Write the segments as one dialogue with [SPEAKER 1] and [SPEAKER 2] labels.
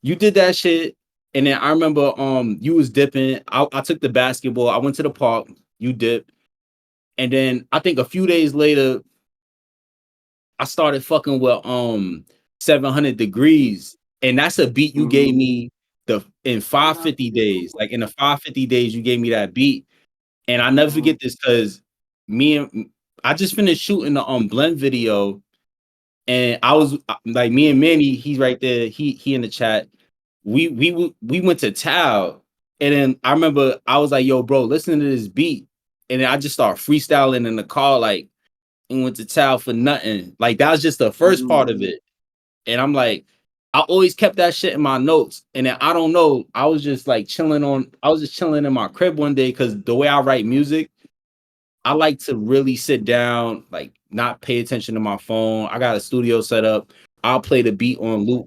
[SPEAKER 1] you did that shit, and then I remember you was dipping. I took the basketball. I went to the park. You dipped, and then I think a few days later, I started fucking with 700 degrees, and that's a beat you gave me the in 550 days. Like in the 550 days, you gave me that beat, and I never forget this because me and I just finished shooting the blend video, and I was like me and Manny, he's right there. He in the chat. We went to Tao, and then I remember I was like, "Yo, bro, listen to this beat," and then I just started freestyling in the car, like, and went to Tao for nothing. Like that was just the first part of it, and I'm like, I always kept that shit in my notes, and then I don't know, I was just like chilling on. I was just chilling in my crib one day because the way I write music, I like to really sit down, like not pay attention to my phone. I got a studio set up. I'll play the beat on loop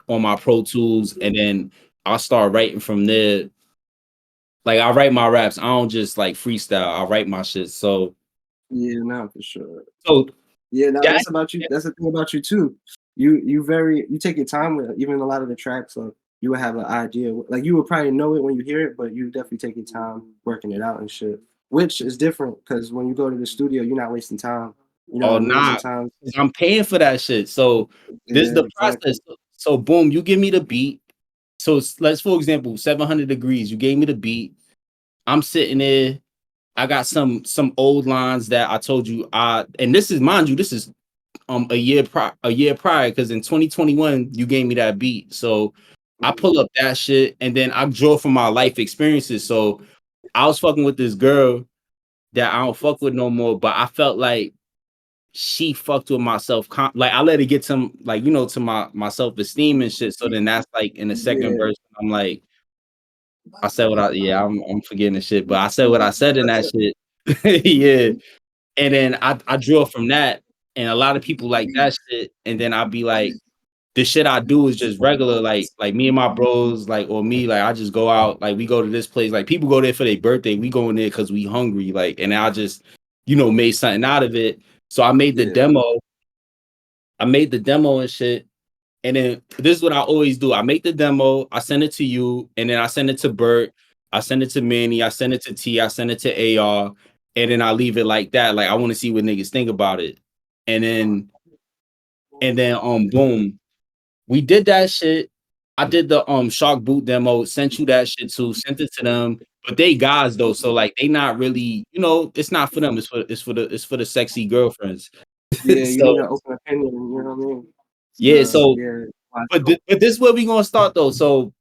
[SPEAKER 1] on my Pro Tools, and then I'll start writing from there. Like I write my raps. I don't just like freestyle. I write my shit.
[SPEAKER 2] Yeah, no, for sure.
[SPEAKER 1] So
[SPEAKER 2] Yeah, no,
[SPEAKER 1] that
[SPEAKER 2] that's about you. That's the thing about you too. You take your time with it. Even a lot of the tracks. Like you would have an idea. Like you would probably know it when you hear it, but you definitely take your time working it out and shit. Which is different because when you go to the studio, you're not wasting time. You know what
[SPEAKER 1] oh
[SPEAKER 2] I mean?
[SPEAKER 1] nah,
[SPEAKER 2] Sometimes.
[SPEAKER 1] I'm paying for that shit. So this is
[SPEAKER 2] Yeah,
[SPEAKER 1] the
[SPEAKER 2] exactly.
[SPEAKER 1] process. So boom, you give me the beat. So let's for example, 700 degrees. You gave me the beat. I'm sitting there. I got some old lines that I told you. And this is mind you, this is a year prior because in 2021 you gave me that beat. So I pull up that shit and then I draw from my life experiences. So I was fucking with this girl that I don't fuck with no more, but I felt like she fucked with my like I let it get some like to my self-esteem and shit. So then that's like in the second
[SPEAKER 2] Yeah,
[SPEAKER 1] verse, I'm like, I said what I yeah, I'm forgetting the shit, but I said what I said in that shit. Yeah. And then I draw from that, and a lot of people like that shit, and then I'll be like, the shit I do is just regular, like me and my bros, like or me, like I just go out, like we go to this place, like people go there for their birthday, we go in there because we hungry, like, and I just, made something out of it. So
[SPEAKER 2] yeah.
[SPEAKER 1] I made the demo and shit. And then this is what I always do. I make the demo, I send it to you, and then I send it to Bert, I send it to Manny, I send it to T, I send it to AR, and then I leave it like that. Like I want to see what niggas think about it. And then boom, we did that shit. I did the Shark Boot demo, sent you that shit too, sent it to them. But they guys though, so like they not really, it's not for them. It's for the sexy girlfriends.
[SPEAKER 2] Yeah, you
[SPEAKER 1] So
[SPEAKER 2] need an open opinion. You know what I mean?
[SPEAKER 1] yeah, so
[SPEAKER 2] Yeah. Watch
[SPEAKER 1] but this is where we gonna start though. So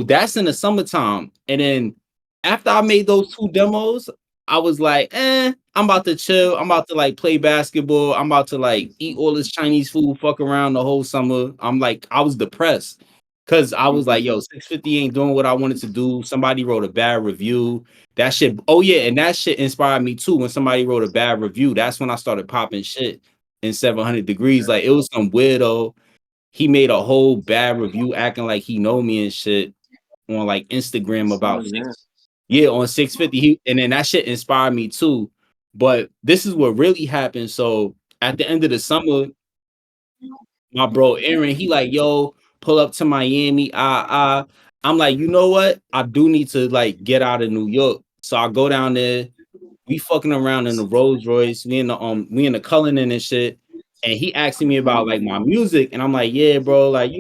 [SPEAKER 1] that's in the summertime, and then after I made those two demos, I was like, I'm about to chill. I'm about to like play basketball. I'm about to like eat all this Chinese food, fuck around the whole summer. I'm like, I was depressed because I was like, yo, 650 ain't doing what I wanted to do. Somebody wrote a bad review. That shit. Oh yeah, and that shit inspired me too. When somebody wrote a bad review, that's when I started popping shit in 700 degrees. Like it was some weirdo. He made a whole bad review acting like he know me and shit on like Instagram about
[SPEAKER 2] yeah.
[SPEAKER 1] on 650. And then that shit inspired me too. But this is what really happened. So at the end of the summer, my bro Aaron, he like, yo, pull up to Miami. I'm like, you know what? I do need to like get out of New York. So I go down there. We fucking around in the Rolls Royce. We in the Cullinan and shit. And he asking me about like my music, and I'm like, yeah, bro, like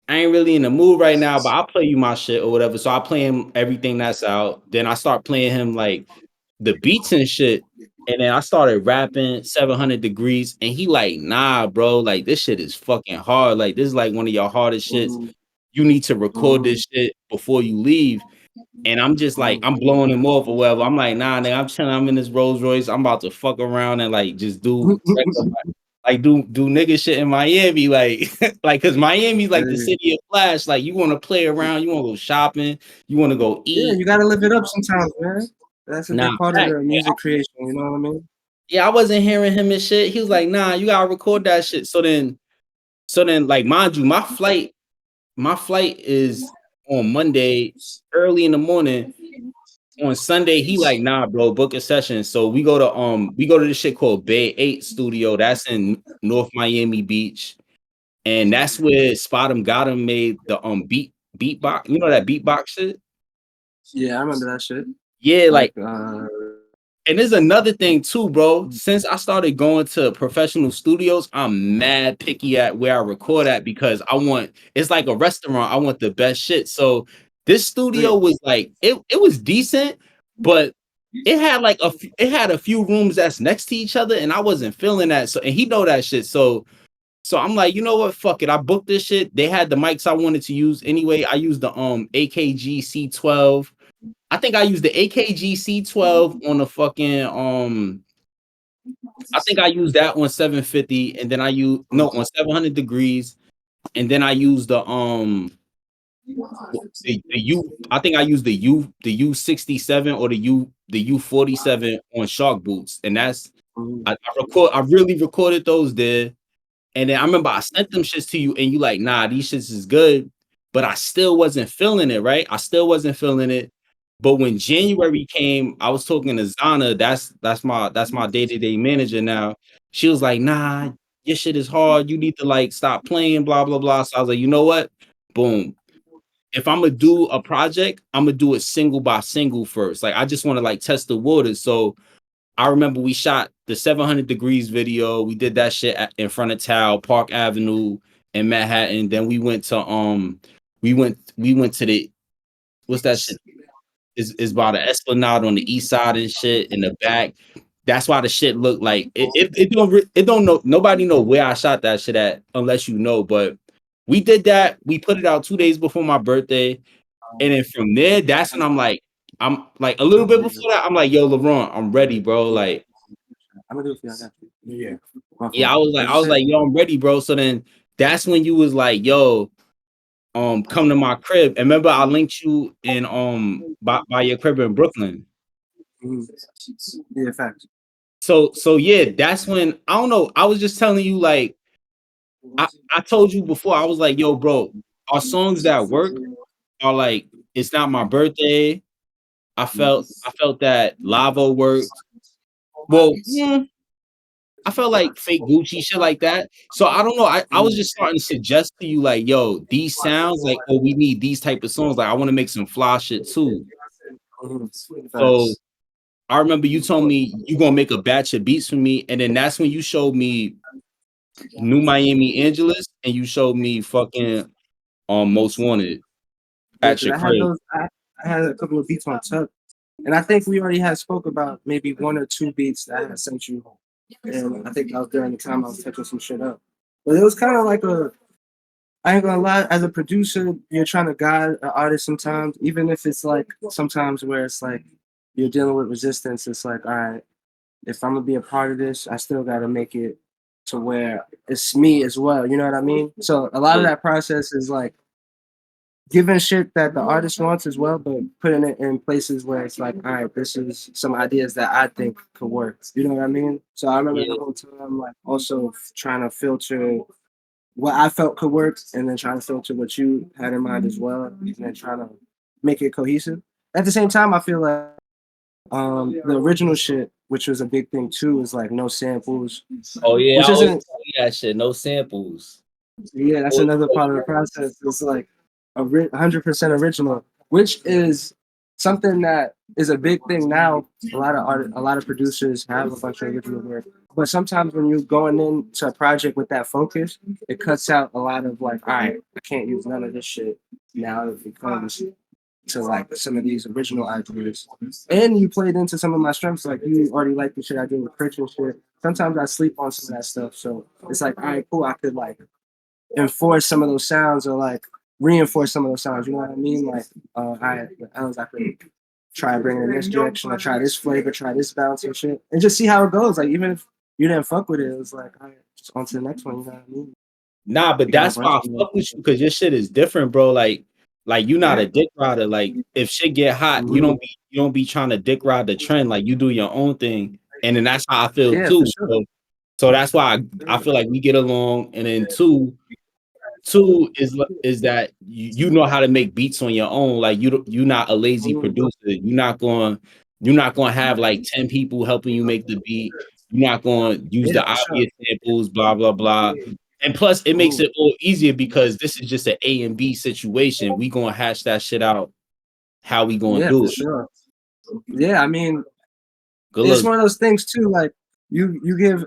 [SPEAKER 1] I ain't really in the mood right now, but I'll play you my shit or whatever. So I play him everything that's out. Then I start playing him like the beats and shit. And then I started rapping 700 degrees. And he like, nah, bro, like this shit is fucking hard. Like this is like one of your hardest shits. You need to record this shit before you leave. And I'm just like, I'm blowing him off or whatever. I'm like, nah, nigga, I'm chilling. I'm in this Rolls Royce. I'm about to fuck around and like just do regular, like do nigga shit in Miami, like like because Miami's like the
[SPEAKER 2] Hey.
[SPEAKER 1] city of flash. Like you want to play around, you want to go shopping, you want to go
[SPEAKER 2] Yeah,
[SPEAKER 1] eat.
[SPEAKER 2] you gotta live it up sometimes, man. That's a
[SPEAKER 1] Nah,
[SPEAKER 2] big part of
[SPEAKER 1] fact.
[SPEAKER 2] the music creation. You know what I mean?
[SPEAKER 1] Yeah, I wasn't hearing him and shit. He was like, nah, you gotta record that shit. So then, like, mind you, my flight is on Monday early in the morning. On Sunday, he like, nah, bro, book a session. So we go to this shit called Bay 8 Studio. That's in North Miami Beach. and that's where Spot 'em Got 'em made the beatbox. You know that beatbox shit?
[SPEAKER 2] Yeah, I remember that shit.
[SPEAKER 1] Yeah, like,
[SPEAKER 2] Like,
[SPEAKER 1] and there's another thing too, bro. Since I started going to professional studios, I'm mad picky at where I record at because it's like a restaurant. I want the best shit. So this studio was like it was decent, but it had like it had a few rooms that's next to each other, and I wasn't feeling that. So and he know that shit. So I'm like, you know what? Fuck it. I booked this shit. They had the mics I wanted to use anyway. I used the AKG C12. I think I used the AKG C12 on the fucking I think I used that on 750, and then I used no on 700 degrees, and then I used the U. I think I used the U67 or the U47 on Shark Boots, and that's I really recorded those there. And then I remember I sent them shits to you, and you like, nah, these shits is good, but I still wasn't feeling it, right? I still wasn't feeling it. But when January came, I was talking to Zana. That's my day-to-day manager now. She was like, nah, your shit is hard. You need to like stop playing, blah, blah, blah. So I was like, you know what? Boom. If I'm gonna do a project, I'm gonna do it single by single first. Like I just want to like test the waters. So I remember we shot the 700 degrees video. We did that shit in front of Tao, Park Avenue in Manhattan. Then we went to the what's that shit? Is by the Esplanade on the east side and shit in the back. That's why the shit looked like it don't know nobody know where I shot that shit at unless you know. But we did that. We put it out 2 days before my birthday. And then from there, that's when I'm like a little bit before that, I'm like, yo, LeBron, I'm ready, bro. Like,
[SPEAKER 2] I'm gonna do it for you. I got you. Yeah.
[SPEAKER 1] yeah, I was like, yo, I'm ready, bro. So then that's when you was like, yo, come to my crib. And remember, I linked you in by your crib in Brooklyn.
[SPEAKER 2] Mhm. Yeah, facts.
[SPEAKER 1] So yeah, that's when I don't know. I was just telling you, like, I told you before, I was like, yo, bro, our songs that work are like, it's not my birthday. I felt that Lavo worked. Well, I felt like fake Gucci, shit like that. So I don't know. I was just starting to suggest to you, like, yo, these sounds like, oh, we need these type of songs. Like, I want to make some fly shit too. So
[SPEAKER 2] Facts.
[SPEAKER 1] I remember you told me you gonna make a batch of beats for me, and then that's when you showed me New Miami Angeles, and you showed me fucking Most Wanted
[SPEAKER 2] Yeah,
[SPEAKER 1] at
[SPEAKER 2] because
[SPEAKER 1] your
[SPEAKER 2] I had
[SPEAKER 1] crib.
[SPEAKER 2] those. I had a couple of beats on Tuck, and I think we already had spoke about maybe one or two beats that I had sent you, and I think that was during the time I was touching some shit up. But it was kind of like a. I ain't gonna lie. As a producer, you're trying to guide an artist sometimes, even if it's like sometimes where it's like you're dealing with resistance. It's like, all right, if I'm gonna be a part of this, I still gotta make it to where it's me as well. You know what I mean? So a lot of
[SPEAKER 1] Yeah,
[SPEAKER 2] that process is like giving shit that the artist wants as well, but putting it in places where it's like, all right, this is some ideas that I think could work. You know what I mean? So I remember the
[SPEAKER 1] yeah,
[SPEAKER 2] whole time, like also trying to filter what I felt could work, and then trying to filter what you had in mind as well, and then trying to make it cohesive. At the same time, I feel like the original shit, which was a big thing too, is like no samples,
[SPEAKER 1] oh yeah, I
[SPEAKER 2] which
[SPEAKER 1] always
[SPEAKER 2] isn't.
[SPEAKER 1] tell you that shit. No samples.
[SPEAKER 2] Yeah, that's
[SPEAKER 1] Always
[SPEAKER 2] another
[SPEAKER 1] tell
[SPEAKER 2] part of
[SPEAKER 1] you
[SPEAKER 2] the process. It's like 100% original, which is something that is a big thing now. A lot of producers have a bunch of original work, but sometimes when you're going into a project with that focus, it cuts out a lot of like, all right, I can't use none of this shit now if it comes to like some of these original ideas. And you played into some of my strengths, like you already like the shit I do with Pritch and shit. Sometimes I sleep on some of that stuff, so it's like, all right, cool, I could like enforce some of those sounds or like reinforce some of those sounds. You know what I mean? Like, I was like, try bringing in this direction, or try this flavor, try this bounce and shit, and just see how it goes. Like, even if you didn't fuck with it, it was like, all right, just on to the next one. You know what I mean?
[SPEAKER 1] Nah, but
[SPEAKER 2] We got a
[SPEAKER 1] that's
[SPEAKER 2] bunch
[SPEAKER 1] why I
[SPEAKER 2] of them.
[SPEAKER 1] fuck with you because your shit is different, bro. Like you not
[SPEAKER 2] Yeah.
[SPEAKER 1] a dick rider. Like if shit get hot,
[SPEAKER 2] Mhm.
[SPEAKER 1] you don't be trying to dick ride the trend. Like you do your own thing, and then that's how I feel
[SPEAKER 2] Yeah, for
[SPEAKER 1] too.
[SPEAKER 2] sure.
[SPEAKER 1] So that's why I feel like we get along. And then two is that you know how to make beats on your own. Like you're not a lazy
[SPEAKER 2] Mhm.
[SPEAKER 1] producer. You're not going to have like 10 people helping you make the beat. You're not going to use
[SPEAKER 2] Yeah,
[SPEAKER 1] the
[SPEAKER 2] for sure.
[SPEAKER 1] obvious samples, blah blah blah. And plus, it makes
[SPEAKER 2] Mhm.
[SPEAKER 1] it all easier because this is just an A and B situation. We gonna hash that shit out. How we gonna
[SPEAKER 2] Yeah,
[SPEAKER 1] do
[SPEAKER 2] for
[SPEAKER 1] it?
[SPEAKER 2] sure. Yeah, I mean,
[SPEAKER 1] Good
[SPEAKER 2] it's
[SPEAKER 1] luck.
[SPEAKER 2] one of those things too, like, you give,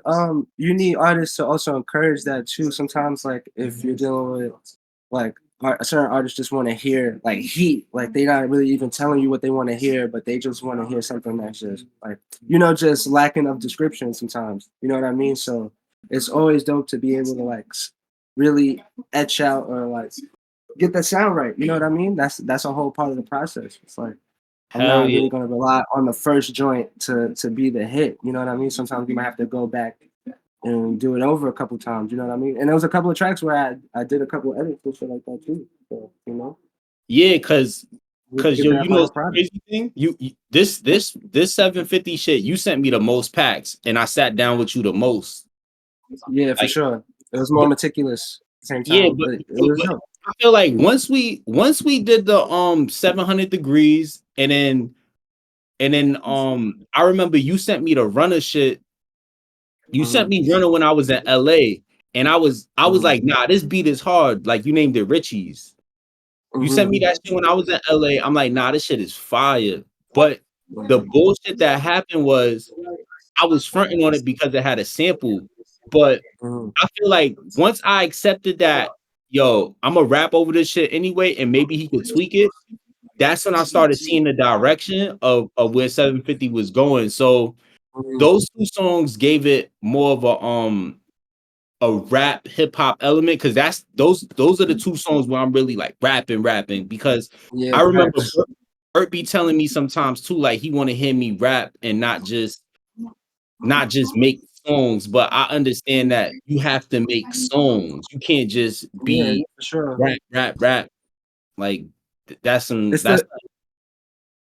[SPEAKER 2] you need artists to also encourage that too. Sometimes, like, if you're dealing with, like, certain artists just wanna hear, like, heat, like, they not really even telling you what they wanna hear, but they just wanna hear something that's just, like, just lacking of description sometimes, you know what I mean? So, it's always dope to be able to, like, really etch out or, like, get that sound right, you know what I mean? That's a whole part of the process. It's like, I'm
[SPEAKER 1] Hell
[SPEAKER 2] not
[SPEAKER 1] yeah.
[SPEAKER 2] really gonna rely on the first joint to be the hit. You know what I mean? Sometimes you might have to go back and do it over a couple times. You know what I mean? And there was a couple of tracks where I did a couple of edits and shit like that too. So
[SPEAKER 1] Yeah, cause
[SPEAKER 2] get
[SPEAKER 1] yo,
[SPEAKER 2] that
[SPEAKER 1] you know
[SPEAKER 2] final
[SPEAKER 1] some
[SPEAKER 2] product.
[SPEAKER 1] crazy thing? This 750 shit, you sent me the most packs, and I sat down with you the most.
[SPEAKER 2] Yeah, for
[SPEAKER 1] Like,
[SPEAKER 2] sure. It was more
[SPEAKER 1] but
[SPEAKER 2] meticulous at the same
[SPEAKER 1] yeah,
[SPEAKER 2] time, but it was
[SPEAKER 1] but
[SPEAKER 2] dope.
[SPEAKER 1] I feel like once we did the 700 degrees, and then I remember you sent me the runner shit. You sent
[SPEAKER 2] Mhm,
[SPEAKER 1] me runner when I was in LA, and I was
[SPEAKER 2] mhm,
[SPEAKER 1] like, nah, this beat is hard. Like you named it Richie's. You sent me
[SPEAKER 2] mhm,
[SPEAKER 1] that shit when I was in LA. I'm like, nah, this shit is fire. But the bullshit that happened was I was fronting on it because it had a sample. But
[SPEAKER 2] mhm,
[SPEAKER 1] I feel like once I accepted that, yo, I'm gonna rap over this shit anyway, and maybe he could tweak it. That's when I started seeing the direction of where 750 was going. So
[SPEAKER 2] mhm.
[SPEAKER 1] those two songs gave it more of a rap hip hop element because those are the two songs where I'm really like rapping because
[SPEAKER 2] Yeah,
[SPEAKER 1] I remember
[SPEAKER 2] facts.
[SPEAKER 1] Bert be telling me sometimes too like he want to hear me rap and not just make songs, but I understand that you have to make songs. You can't just
[SPEAKER 2] Yeah,
[SPEAKER 1] be
[SPEAKER 2] for sure.
[SPEAKER 1] rap. Like that's some
[SPEAKER 2] It's
[SPEAKER 1] that's
[SPEAKER 2] the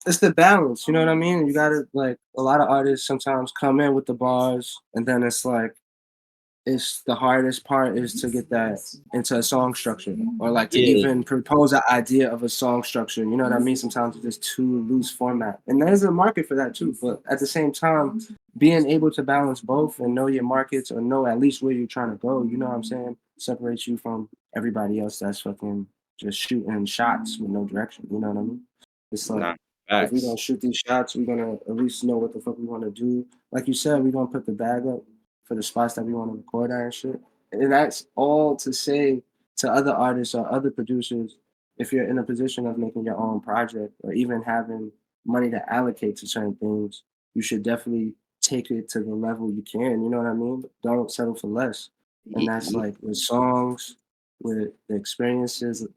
[SPEAKER 2] it's the balance, you know what I mean? You gotta, like, a lot of artists sometimes come in with the bars, and then it's like, it's the hardest part is to get that into a song structure, or like to
[SPEAKER 1] yeah.
[SPEAKER 2] even propose an idea of a song structure. You know what I mean? Sometimes it's just too loose format, and there's a market for that too. But at the same time, being able to balance both and know your markets, or know at least where you're trying to go, you know what I'm saying, separates you from everybody else that's fucking just shooting shots with no direction. You know what I mean? It's like,
[SPEAKER 1] Nah,
[SPEAKER 2] if we
[SPEAKER 1] facts.
[SPEAKER 2] gonna shoot these shots, we're gonna at least know what the fuck we want to do. Like you said, we're gonna put the bag up for the spots that we want to record at and shit. And that's all to say to other artists or other producers, if you're in a position of making your own project or even having money to allocate to certain things, you should definitely take it to the level you can. You know what I mean? Don't settle for less. And that's like with songs, with the experiences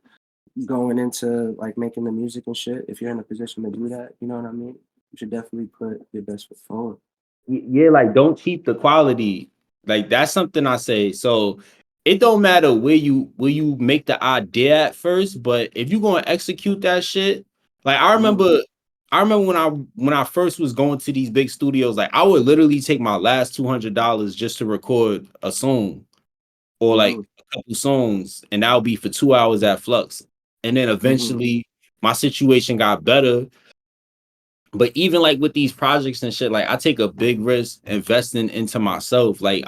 [SPEAKER 2] going into like making the music and shit. If you're in a position to do that, you know what I mean? You should definitely put your best foot forward.
[SPEAKER 1] Yeah, like don't cheat the quality. Like that's something I say. So it don't matter where you make the idea at first, but if you gonna execute that shit, like
[SPEAKER 2] Mhm,
[SPEAKER 1] I remember when I first was going to these big studios, like I would literally take my last $200 just to record a song or like
[SPEAKER 2] mhm,
[SPEAKER 1] a couple songs, and that would be for 2 hours at Flux. And then
[SPEAKER 2] mhm,
[SPEAKER 1] eventually my situation got better, but even like with these projects and shit, like I take a big risk investing into myself. Like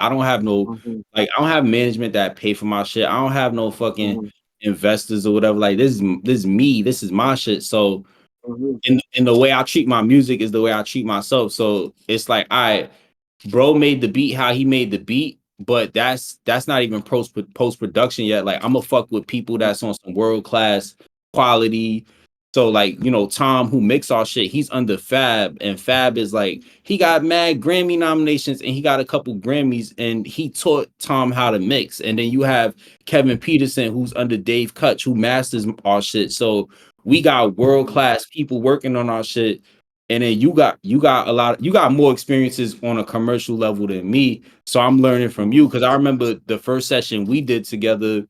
[SPEAKER 2] mhm,
[SPEAKER 1] I don't have management that pay for my shit. I don't have no fucking
[SPEAKER 2] mhm,
[SPEAKER 1] investors or whatever. Like this is me. This is my shit. So
[SPEAKER 2] mhm,
[SPEAKER 1] in the way I treat my music is the way I treat myself. So it's like, I bro made the beat how he made the beat, but that's not even post production yet. Like I'm gonna fuck with people that's on some world class quality. So like, Tom who mix our shit, he's under Fab, and Fab is like he got mad Grammy nominations and he got a couple Grammys, and he taught Tom how to mix. And then you have Kevin Peterson who's under Dave Kutch who masters our shit. So we got world
[SPEAKER 2] mhm,
[SPEAKER 1] class people working on our shit, and then you got more experiences on a commercial level than me, so I'm learning from you
[SPEAKER 2] mhm,
[SPEAKER 1] because I remember the first session we did together,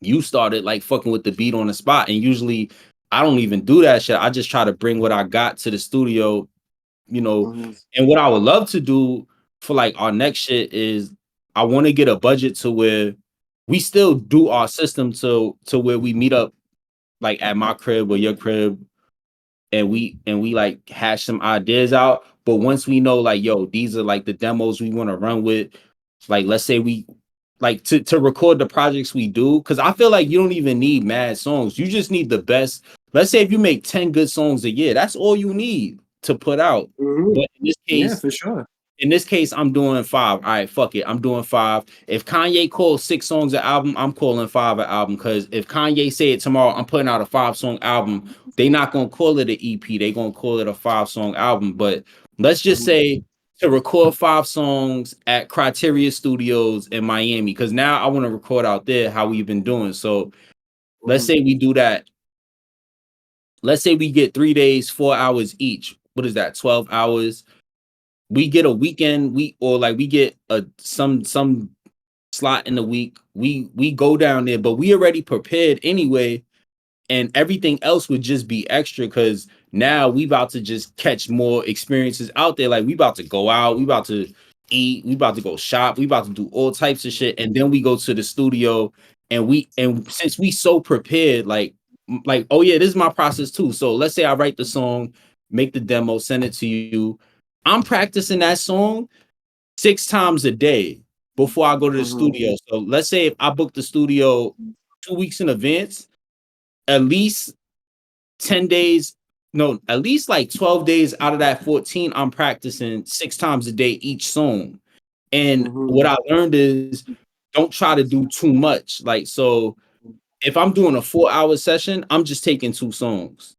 [SPEAKER 1] you started like fucking with the beat on the spot, and usually I don't even do that shit. I just try to bring what I got to the studio, you know.
[SPEAKER 2] mhm,
[SPEAKER 1] And what I would love to do for like our next shit is I want to get a budget to where we still do our system to where we meet up like at my crib or your crib, and we like hash some ideas out. But once we know like, yo, these are like the demos we want to run with, like let's say we like to record the projects we do, because I feel like you don't even need mad songs. You just need the best. Let's say if you make 10 good songs a year, that's all you need to put out.
[SPEAKER 2] Mhm.
[SPEAKER 1] But
[SPEAKER 2] Yeah, for sure.
[SPEAKER 1] in this case, I'm doing 5. All right, fuck it. I'm doing 5. If Kanye calls 6 songs an album, I'm calling 5 an album. Because if Kanye say it tomorrow, I'm putting out a 5-song album. They not gonna call it an EP. They gonna call it a 5-song album. But let's just
[SPEAKER 2] Mhm.
[SPEAKER 1] say to record 5 songs at Criteria Studios in Miami, because now I want to record out there how we've been doing. So let's
[SPEAKER 2] Mhm.
[SPEAKER 1] say we do that. Let's say we get 3 days, 4 hours each. What is that? 12 hours. We get a weekend, we get a some slot in the week. We go down there, but we already prepared anyway, and everything else would just be extra because now we about to just catch more experiences out there. Like we about to go out, we about to eat, we about to go shop, we about to do all types of shit, and then we go to the studio and since we so prepared, like oh yeah, this is my process too. So let's say I write the song, make the demo, send it to you. I'm practicing that song 6 times a day before I go to the
[SPEAKER 2] Mhm.
[SPEAKER 1] studio. So let's say if I book the studio 2 weeks in advance, at least 10 days, no, at least like 12 days out of that 14, I'm practicing 6 times a day each song. And
[SPEAKER 2] Mhm.
[SPEAKER 1] what I learned is don't try to do too much. Like, so if I'm doing a 4-hour session, I'm just taking 2 songs.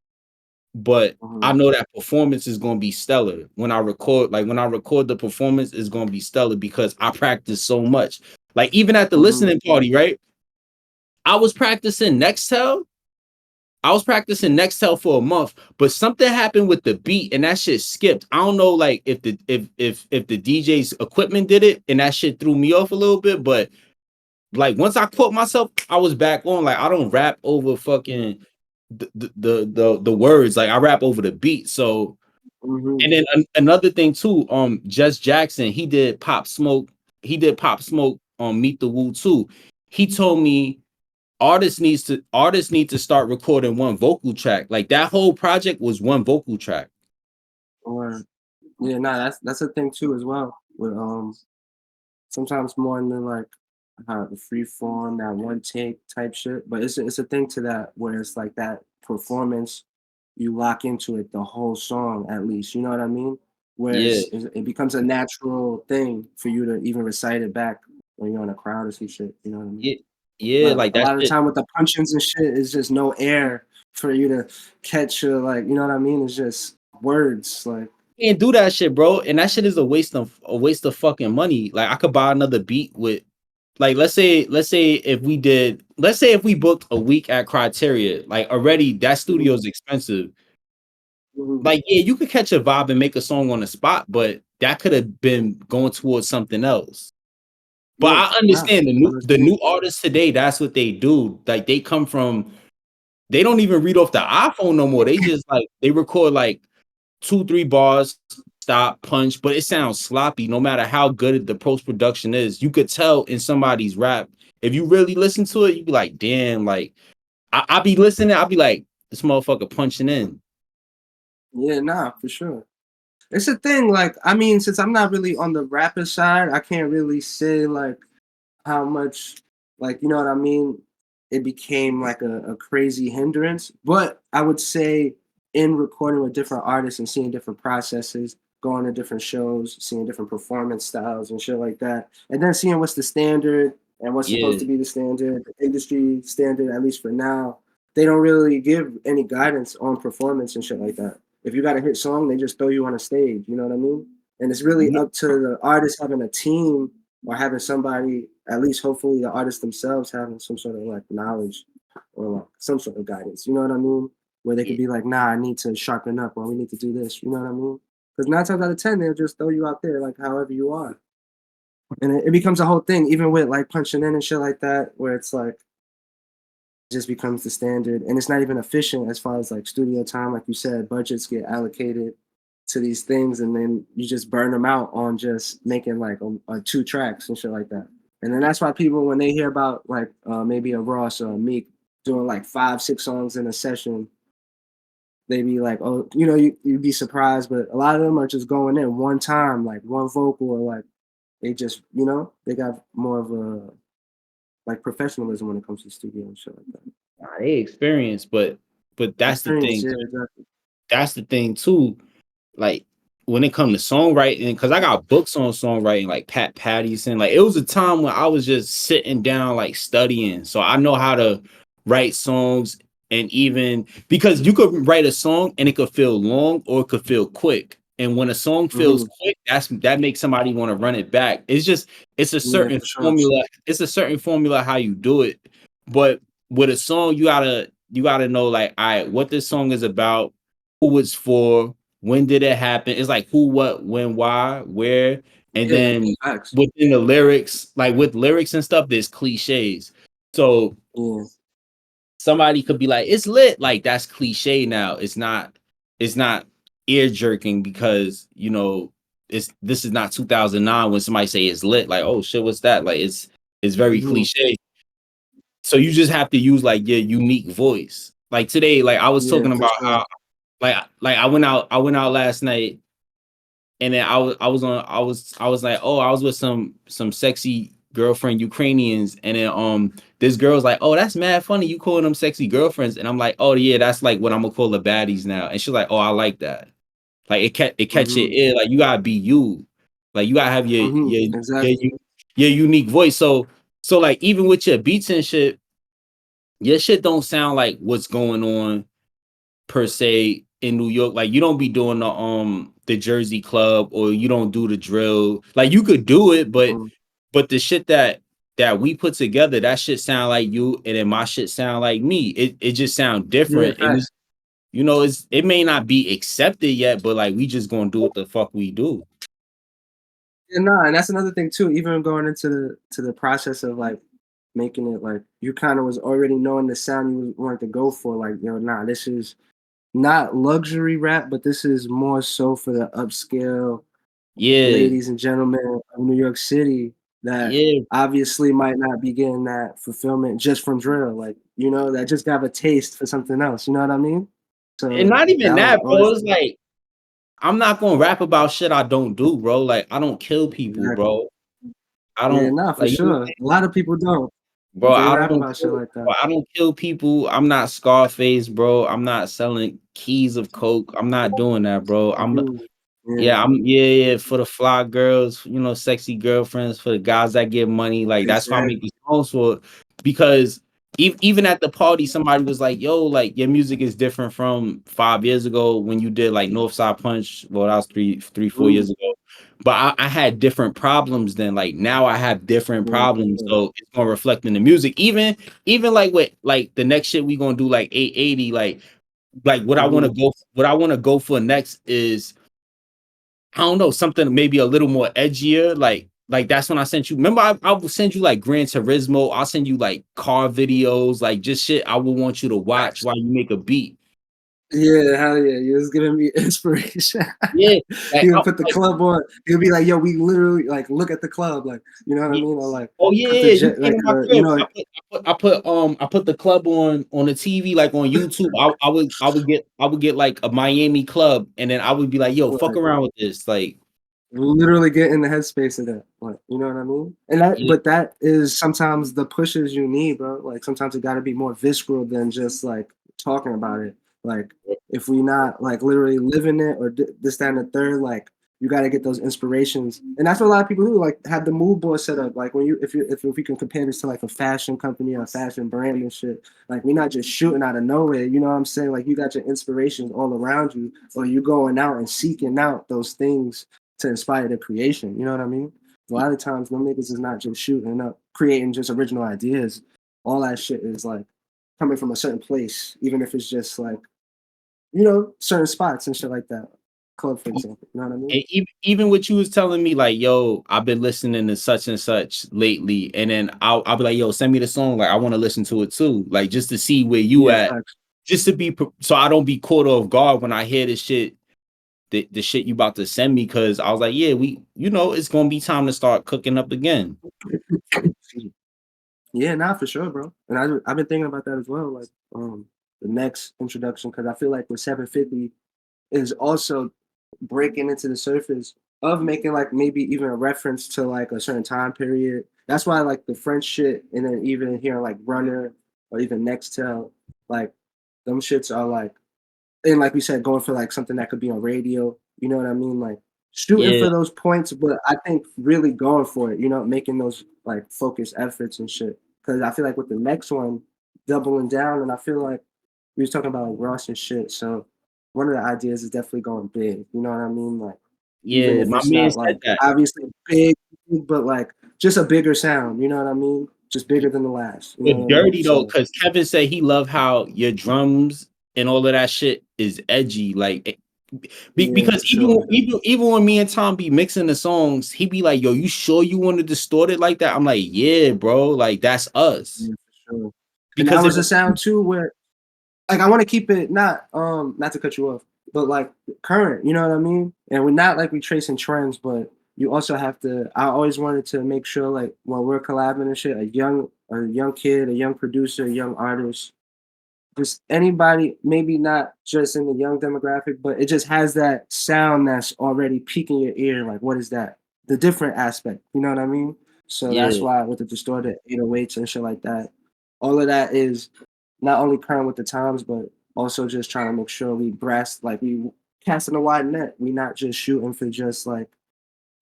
[SPEAKER 1] But I
[SPEAKER 2] Mhm.
[SPEAKER 1] know that performance is gonna be stellar. When I record the performance is gonna be stellar because I practice so much. Like even at the
[SPEAKER 2] Mhm.
[SPEAKER 1] listening party, right? I was practicing Nextel I was practicing Nextel for a month, but something happened with the beat and that shit skipped. I don't know like if the DJ's equipment did it and that shit threw me off a little bit, but like once I caught myself, I was back on. Like I don't rap over fucking the words. Like I rap over the beat. So
[SPEAKER 2] Mhm.
[SPEAKER 1] and then another thing too, Jess Jackson, he did Pop Smoke on Meet the Woo too. He told me artists need to start recording one vocal track. Like that whole project was one vocal track.
[SPEAKER 2] Or yeah, nah, that's a thing too as well. With sometimes more than like the free form, that one take type shit. But it's a thing to that where it's like that performance, you lock into it the whole song at least. You know what I mean? Where
[SPEAKER 1] Yeah,
[SPEAKER 2] it becomes a natural thing for you to even recite it back when you're in a crowd or some shit. You know what I mean?
[SPEAKER 1] yeah, yeah.
[SPEAKER 2] But
[SPEAKER 1] Like
[SPEAKER 2] a
[SPEAKER 1] that
[SPEAKER 2] lot of the
[SPEAKER 1] shit.
[SPEAKER 2] time with the punch-ins and shit, it's just no air for you to catch your like. You know what I mean? It's just words like.
[SPEAKER 1] Can't do that shit, bro. And that shit is a waste of fucking money. Like I could buy another beat with like let's say if we booked a week at Criteria, like already that studio
[SPEAKER 2] Mhm.
[SPEAKER 1] is expensive.
[SPEAKER 2] Mhm.
[SPEAKER 1] Like, yeah, you could catch a vibe and make a song on the spot, but that could have been going towards something else. But
[SPEAKER 2] Yeah,
[SPEAKER 1] I
[SPEAKER 2] nah,
[SPEAKER 1] understand
[SPEAKER 2] I
[SPEAKER 1] the
[SPEAKER 2] understand.
[SPEAKER 1] new artists today, that's what they do. Like they come from they don't even read off the iPhone no more. They just like they record like 2, 3 bars, stop, punch, but it sounds sloppy no matter how good the post-production is. You could tell in somebody's rap. If you really listen to it, you'd be like, damn, like I be listening, I'll be like, this motherfucker punching in.
[SPEAKER 2] Yeah, nah, for sure. It's a thing, like, I mean, since I'm not really on the rapper side, I can't really say like how much, like, you know what I mean? It became like a crazy hindrance. But I would say in recording with different artists and seeing different processes, going to different shows, seeing different performance styles and shit like that, and then seeing what's the standard and what's supposed
[SPEAKER 1] Yeah.
[SPEAKER 2] to be the standard, the industry standard, at least for now, they don't really give any guidance on performance and shit like that. If you got a hit song, they just throw you on a stage, you know what I mean? And it's really
[SPEAKER 1] Yeah.
[SPEAKER 2] up to the artist having a team or having somebody, at least hopefully the artists themselves having some sort of like knowledge or like some sort of guidance. You know what I mean? Where they could
[SPEAKER 1] Yeah.
[SPEAKER 2] be like, nah, I need to sharpen up or we need to do this. You know what I mean? Because 9 times out of 10, they'll just throw you out there like however you are. And it becomes a whole thing, even with like punching in and shit like that, where it's like just becomes the standard and it's not even efficient as far as like studio time. Like you said, budgets get allocated to these things and then you just burn them out on just making like 2 tracks and shit like that. And then that's why people, when they hear about like maybe a Ross or a Meek doing like 5, 6 songs in a session, they be like, oh, you know, you'd be surprised, but a lot of them are just going in one time, like one vocal, or like they just, you know, they got more of a like professionalism when it comes to studio and shit like that.
[SPEAKER 1] Nah, they experience, but that's the
[SPEAKER 2] Experience,
[SPEAKER 1] thing.
[SPEAKER 2] yeah, exactly.
[SPEAKER 1] That's the thing too. Like when it comes to songwriting, because I got books on songwriting, like Pat Pattison. Like it was a time when I was just sitting down, like studying. So I know how to write songs, and even because you could write a song and it could feel long or it could feel quick. And when a song feels
[SPEAKER 2] Hmm.
[SPEAKER 1] quick, that makes somebody want to run it back. It's a
[SPEAKER 2] Yeah,
[SPEAKER 1] certain
[SPEAKER 2] for sure.
[SPEAKER 1] formula. It's a certain formula how you do it. But with a song, you gotta know like, all right, what this song is about, who it's for, when did it happen? It's like who, what, when, why, where, and
[SPEAKER 2] Yeah,
[SPEAKER 1] then
[SPEAKER 2] facts.
[SPEAKER 1] within the lyrics, like with lyrics and stuff, there's cliches. So
[SPEAKER 2] Yeah,
[SPEAKER 1] somebody could be like, "It's lit," like that's cliche now. It's not ear jerking because this is not 2009 when somebody say it's lit. Like, oh shit, what's that? Like it's very
[SPEAKER 2] mhm,
[SPEAKER 1] cliche. So you just have to use like your unique voice. Like today, like I was
[SPEAKER 2] yeah,
[SPEAKER 1] talking
[SPEAKER 2] for
[SPEAKER 1] about
[SPEAKER 2] sure.
[SPEAKER 1] how like I went out last night, and then I was like, oh, I was with some sexy girlfriend Ukrainians, and then this girl's like, oh, that's mad funny, you calling them sexy girlfriends, and I'm like, oh yeah, that's like what I'm gonna call the baddies now, and she's like, oh, I like that, like it catch your
[SPEAKER 2] Hmm.
[SPEAKER 1] ear, like you gotta be you, like you gotta have
[SPEAKER 2] Hmm. Exactly.
[SPEAKER 1] your unique voice, so like even with your beats and shit, your shit don't sound like what's going on per se in New York. Like you don't be doing the Jersey club, or you don't do the drill. Like you could do it,
[SPEAKER 2] Hmm.
[SPEAKER 1] but the shit that we put together, that shit sound like you, and then my shit sound like me. It just sound
[SPEAKER 2] Yeah,
[SPEAKER 1] different. And
[SPEAKER 2] facts.
[SPEAKER 1] it may not be accepted yet, but like we just gonna do what the fuck we do.
[SPEAKER 2] Yeah, no, and that's another thing too. Even going into the process of like making it, like you kind of was already knowing the sound you wanted to go for. Like, yo, nah, this is not luxury rap, but this is more so for the upscale
[SPEAKER 1] Yeah,
[SPEAKER 2] ladies and gentlemen of New York City that
[SPEAKER 1] yeah.
[SPEAKER 2] obviously might not be getting that fulfillment just from drill. Like, that just got a taste for something else. You know what I mean?
[SPEAKER 1] And
[SPEAKER 2] So
[SPEAKER 1] not even
[SPEAKER 2] that was
[SPEAKER 1] that, bro.
[SPEAKER 2] always
[SPEAKER 1] It's like I'm not gonna rap about shit I don't do, bro. Like I don't kill people,
[SPEAKER 2] exactly.
[SPEAKER 1] bro. I
[SPEAKER 2] Yeah,
[SPEAKER 1] don't
[SPEAKER 2] nah, for
[SPEAKER 1] like
[SPEAKER 2] sure. A lot of people don't,
[SPEAKER 1] bro,
[SPEAKER 2] but they rap about shit like that.
[SPEAKER 1] I don't kill people. I'm not Scarface, bro. I'm not selling keys of coke. I'm not doing that, bro.
[SPEAKER 2] Mhm. Yeah,
[SPEAKER 1] Yeah, for the fly girls, sexy girlfriends, for the guys that get money. Like that's why I make
[SPEAKER 2] exactly.
[SPEAKER 1] these songs for, because even at the party, somebody was like, "Yo, like your music is different from 5 years ago when you did like Northside Punch." Well, that was 4 years
[SPEAKER 2] Mm,
[SPEAKER 1] ago. But I had different problems then. Like now I have different
[SPEAKER 2] yeah, for
[SPEAKER 1] problems,
[SPEAKER 2] sure.
[SPEAKER 1] so it's gonna reflect in the music. Even like with like the next shit we gonna do, like 880. Like
[SPEAKER 2] Mhm.
[SPEAKER 1] what I want to go for next is, I don't know, something maybe a little more edgier. Like that's when I sent you. Remember, I will send you like Gran Turismo. I'll send you like car videos, like just shit I would want you to watch
[SPEAKER 2] Facts.
[SPEAKER 1] while you make a beat.
[SPEAKER 2] Yeah, hell yeah. You was giving me inspiration.
[SPEAKER 1] Yeah, like,
[SPEAKER 2] He would put the club on. He'll be like, "Yo, we literally like look at the club, like you know what I
[SPEAKER 1] yeah.
[SPEAKER 2] mean?" Or like
[SPEAKER 1] Oh yeah,
[SPEAKER 2] put
[SPEAKER 1] yeah,
[SPEAKER 2] the
[SPEAKER 1] you
[SPEAKER 2] jet,
[SPEAKER 1] came
[SPEAKER 2] like
[SPEAKER 1] to my crib.
[SPEAKER 2] like
[SPEAKER 1] I put the club on the TV, like on YouTube. I would get like a Miami club, and then I would be like, yo, fuck
[SPEAKER 2] like
[SPEAKER 1] around with this. Like,
[SPEAKER 2] literally get in the headspace of that. Like you know what I mean? And that,
[SPEAKER 1] yeah,
[SPEAKER 2] but that is sometimes the pushes you need, bro. Like sometimes it got to be more visceral than just like talking about it. Like if we not like literally living it or this, that, and the third, like you got to get those inspirations. And that's what a lot of people do. Like have the mood board set up. Like when if we can compare this to like a fashion company or a fashion brand and shit. Like we're not just shooting out of nowhere. You know what I'm saying? Like you got your inspirations all around you, or you going out and seeking out those things to inspire the creation. You know what I mean? A lot of times, them niggas is not just shooting up, creating just original ideas. All that shit is like coming from a certain place, even if it's just like, certain spots and shit like that. Club, for example. You know what I mean?
[SPEAKER 1] and even what you was telling me, like, yo, I've been listening to such and such lately, and then I'll be like, yo, send me the song, like I want to listen to it too, like just to see where you
[SPEAKER 2] Yeah,
[SPEAKER 1] at,
[SPEAKER 2] facts.
[SPEAKER 1] just to be so I don't be caught off guard when I hear this shit, the shit you about to send me, because I was like, yeah, it's gonna be time to start cooking up again.
[SPEAKER 2] Yeah, nah, for sure, bro. And I've been thinking about that as well. Like, the next introduction, because I feel like with 750 is also breaking into the surface of making like maybe even a reference to like a certain time period That's why like the French shit, and then even hearing like Runner or even Nextel, like them shits are like, and like we said, going for like something that could be on radio. You know what I mean? Like shooting
[SPEAKER 1] Yeah,
[SPEAKER 2] for those points, but I think really going for it. You know, making those like focused efforts and shit. Because I feel like with the next one, doubling down, and I feel like we was talking about like Ross and shit. So one of the ideas is definitely going big. You know what I mean? Like even
[SPEAKER 1] yeah,
[SPEAKER 2] if
[SPEAKER 1] my
[SPEAKER 2] it's
[SPEAKER 1] man
[SPEAKER 2] not
[SPEAKER 1] said
[SPEAKER 2] like
[SPEAKER 1] that.
[SPEAKER 2] obviously big, but like just a bigger sound. You know what I mean? Just bigger than the last. You know
[SPEAKER 1] But
[SPEAKER 2] what I mean?
[SPEAKER 1] dirty though,
[SPEAKER 2] So
[SPEAKER 1] because Kevin said he loved how your drums and all of that shit is edgy. Like
[SPEAKER 2] yeah,
[SPEAKER 1] because
[SPEAKER 2] for sure.
[SPEAKER 1] even when me and Tom be mixing the songs, he be like, "Yo, you sure you want to distort it like that?" I'm like, "Yeah, bro. Like that's us."
[SPEAKER 2] Yeah, for sure. And that
[SPEAKER 1] Because if
[SPEAKER 2] was a sound too where like I want to keep it not to cut you off, but like current, you know what I mean? And we're not like we tracing trends, but you also have to I always wanted to make sure like when we're collabing and shit, a young kid, a young producer, a young artist, just anybody, maybe not just in the young demographic, but it just has that sound that's already piquing your ear. Like, what is that? The different aspect, you know what I mean? So that's
[SPEAKER 1] yeah,
[SPEAKER 2] why with the distorted 808s and shit like that, all of that is not only current with the times, but also just trying to make sure we breast like we casting a wide net. We not just shooting for just like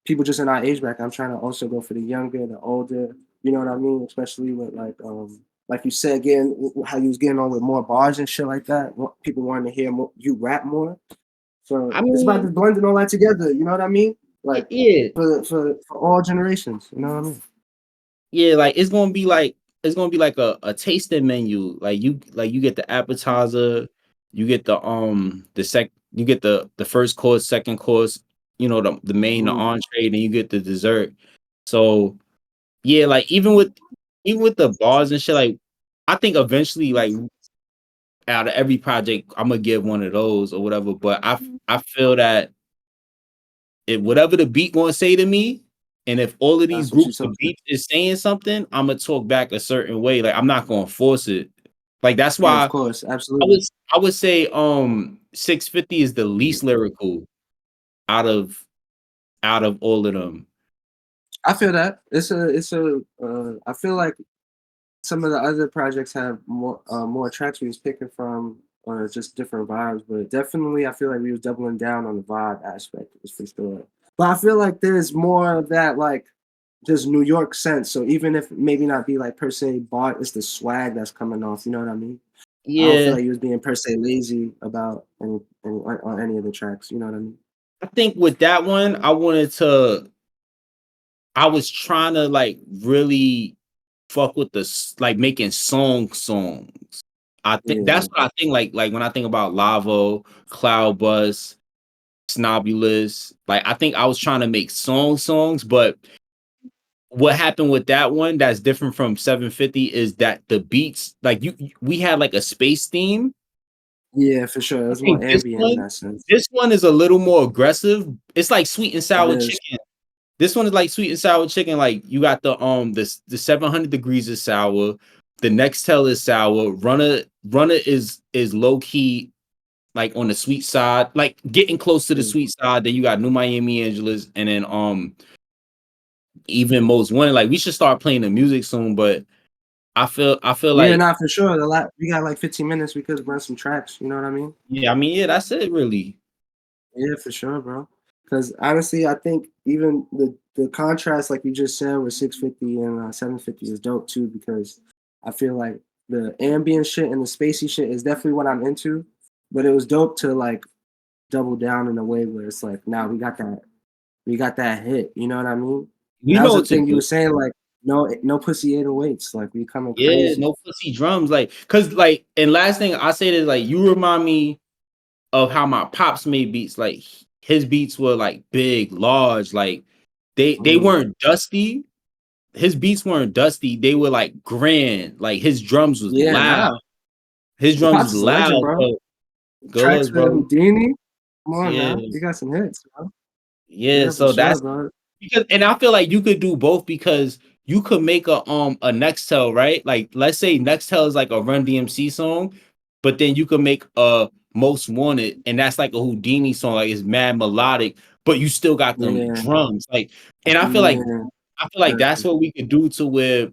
[SPEAKER 2] people just in our age bracket. I'm trying to also go for the younger, the older. You know what I mean? Especially with like you said, again, how you was getting on with more bars and shit like that. People wanting to hear more, you rap more. So
[SPEAKER 1] I
[SPEAKER 2] it's about
[SPEAKER 1] mean,
[SPEAKER 2] just blending all that together. You know what I mean? Like
[SPEAKER 1] yeah,
[SPEAKER 2] for all generations. You know what I mean?
[SPEAKER 1] yeah, like it's gonna be like a tasting menu. Like you get the appetizer, you get you get the first course, second course, you know, the main, the
[SPEAKER 2] Mm-hmm.
[SPEAKER 1] entree, then you get the dessert. So yeah, like even with the bars and shit, like I think eventually, like out of every project, I'm gonna give one of those or whatever. But I feel that if whatever the beat gonna say to me, and if all of these
[SPEAKER 2] That's what you
[SPEAKER 1] groups of
[SPEAKER 2] talking.
[SPEAKER 1] beats is saying something, I'm gonna talk back a certain way. Like I'm not gonna force it. Like that's
[SPEAKER 2] Yeah, of
[SPEAKER 1] why
[SPEAKER 2] course,
[SPEAKER 1] I
[SPEAKER 2] absolutely.
[SPEAKER 1] was I would say 650 is the least lyrical out of all of them.
[SPEAKER 2] I feel that I feel like some of the other projects have more tracks we was picking from or just different vibes, but definitely I feel like we was doubling down on the vibe aspect is for sure. But I feel like there's more of that like just New York sense. So even if maybe not be like per se bar, it's the swag that's coming off. You know what I mean? I don't feel
[SPEAKER 1] Yeah,
[SPEAKER 2] like he was being per se lazy about on any of the tracks. You know what I mean?
[SPEAKER 1] I think with that one, I was trying to like really fuck with like making songs. I think
[SPEAKER 2] Yeah,
[SPEAKER 1] that's what I think. Like when I think about Lavo, Cloud Bus, Snobulous, like I think I was trying to make songs, but what happened with that one that's different from 750 is that the beats, like we had like a space theme.
[SPEAKER 2] yeah, for sure. It
[SPEAKER 1] I
[SPEAKER 2] was more
[SPEAKER 1] think
[SPEAKER 2] ambient in that sense.
[SPEAKER 1] this one is a little more aggressive. It's like sweet and
[SPEAKER 2] It
[SPEAKER 1] sour
[SPEAKER 2] is.
[SPEAKER 1] chicken. This one is like sweet and sour chicken. Like you got the 700 degrees is sour. The next tell is sour. Runner is low key like on the sweet side, like getting close to the
[SPEAKER 2] Mm.
[SPEAKER 1] sweet side. Then you got New Miami Angeles, and then even most wanted. Like we should start playing the music soon, but I feel
[SPEAKER 2] Yeah,
[SPEAKER 1] like
[SPEAKER 2] not for sure. We got like 15 minutes. We could run some tracks. You know what I mean?
[SPEAKER 1] yeah, I mean yeah, that's it really.
[SPEAKER 2] Yeah, for sure, bro. Because honestly, I think even the contrast, like you just said, with 650 and 750 is dope too. Because I feel like the ambient shit and the spacey shit is definitely what I'm into. But it was dope to like double down in a way where it's like, now we got that hit. You know what I mean? And
[SPEAKER 1] You
[SPEAKER 2] that was
[SPEAKER 1] know
[SPEAKER 2] the
[SPEAKER 1] what to
[SPEAKER 2] thing you
[SPEAKER 1] do.
[SPEAKER 2] were saying, like no pussy 808s, like we coming
[SPEAKER 1] Yeah,
[SPEAKER 2] crazy.
[SPEAKER 1] no pussy drums, like cause like and last thing I say is like you remind me of how my pops made beats. Like his beats were like big, large, like they
[SPEAKER 2] Mm.
[SPEAKER 1] weren't dusty. His beats weren't dusty. They were like grand. Like his drums was
[SPEAKER 2] Yeah,
[SPEAKER 1] loud.
[SPEAKER 2] nah.
[SPEAKER 1] His
[SPEAKER 2] Your
[SPEAKER 1] drums
[SPEAKER 2] pops
[SPEAKER 1] was
[SPEAKER 2] is a legend,
[SPEAKER 1] loud.
[SPEAKER 2] bro.
[SPEAKER 1] So good
[SPEAKER 2] Tracks
[SPEAKER 1] looks,
[SPEAKER 2] for
[SPEAKER 1] bro.
[SPEAKER 2] Houdini. Come on
[SPEAKER 1] Yeah,
[SPEAKER 2] now, you got some hits, bro.
[SPEAKER 1] yeah.
[SPEAKER 2] Yeah, for
[SPEAKER 1] So
[SPEAKER 2] sure,
[SPEAKER 1] that's
[SPEAKER 2] bro.
[SPEAKER 1] because, and I feel like you could do both because you could make a Nextel, right? Like let's say Nextel is like a Run DMC song, but then you could make a Most Wanted, and that's like a Houdini song, like it's mad melodic, but you still got them
[SPEAKER 2] Yeah,
[SPEAKER 1] drums. Like, and
[SPEAKER 2] yeah.
[SPEAKER 1] I feel like that's
[SPEAKER 2] Exactly.
[SPEAKER 1] what we could do to where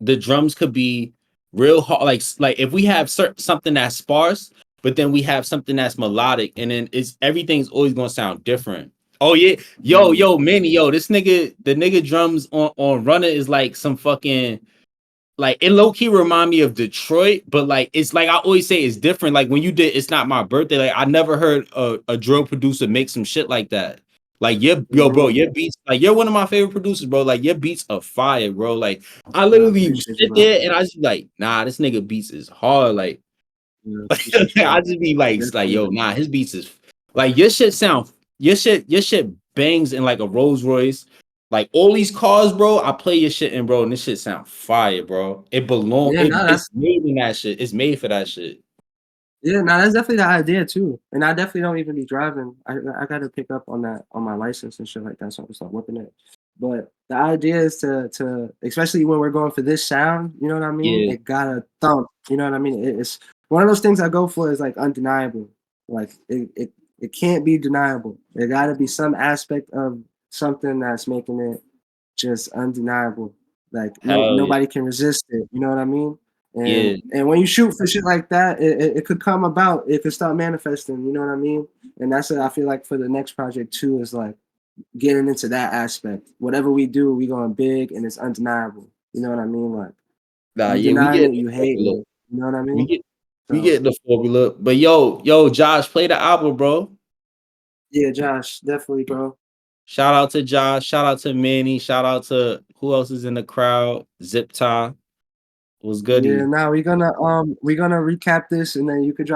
[SPEAKER 1] the drums could be real hard, like if we have something that's sparse, but then we have something that's melodic, and then it's everything's always gonna sound different. Oh yeah,
[SPEAKER 2] Mm.
[SPEAKER 1] Manny, this nigga, the nigga drums on Runner is like some fucking like it low key remind me of Detroit, but like it's like I always say it's different. Like when you did "It's Not My Birthday," like I never heard a drill producer make some shit like that. Like bro,
[SPEAKER 2] Mhm.
[SPEAKER 1] your beats, like you're one of my favorite producers, bro. Like your beats are fire, bro. Like I
[SPEAKER 2] I
[SPEAKER 1] literally
[SPEAKER 2] appreciate you,
[SPEAKER 1] sit
[SPEAKER 2] bro.
[SPEAKER 1] there and I just be like, nah, this nigga beats is hard. Like
[SPEAKER 2] Yeah, appreciate you,
[SPEAKER 1] I
[SPEAKER 2] bro.
[SPEAKER 1] just be like,
[SPEAKER 2] Definitely.
[SPEAKER 1] yo, nah, his beats is like your shit bangs in like a Rolls Royce. Like all these cars, bro, I play your shit in, bro, and this shit sound fire, bro.
[SPEAKER 2] Yeah, no,
[SPEAKER 1] It's
[SPEAKER 2] that's
[SPEAKER 1] made in that shit. It's made for that shit.
[SPEAKER 2] yeah, no, that's definitely the idea too. And I definitely don't even be driving. I gotta pick up on that on my license and shit like that, so I can start whipping it. But the idea is to especially when we're going for this sound, you know what I mean?
[SPEAKER 1] Yeah,
[SPEAKER 2] It gotta thump. You know what I mean? It's one of those things I go for is like undeniable. Like it can't be deniable. There gotta be some aspect of something that's making it just undeniable. Like
[SPEAKER 1] hell yeah.
[SPEAKER 2] nobody can resist it. You know what I mean?
[SPEAKER 1] Yeah,
[SPEAKER 2] And when you shoot for shit like that, it could come about. It could start manifesting. You know what I mean? And that's what I feel like for the next project too is like getting into that aspect. Whatever we do, we going big and it's undeniable. You know what I mean? Like
[SPEAKER 1] nah,
[SPEAKER 2] you
[SPEAKER 1] yeah, we
[SPEAKER 2] denying
[SPEAKER 1] get
[SPEAKER 2] it,
[SPEAKER 1] the
[SPEAKER 2] you hating
[SPEAKER 1] formula.
[SPEAKER 2] it. You know what I
[SPEAKER 1] We
[SPEAKER 2] mean?
[SPEAKER 1] get we
[SPEAKER 2] So
[SPEAKER 1] get the formula. But Josh, play the album, bro.
[SPEAKER 2] yeah, Josh, definitely, bro.
[SPEAKER 1] Shout out to Josh. Shout out to Manny. Shout out to who else is in the crowd? Zip Tie was
[SPEAKER 2] Yeah,
[SPEAKER 1] goody.
[SPEAKER 2] now we're gonna recap this and then you could drop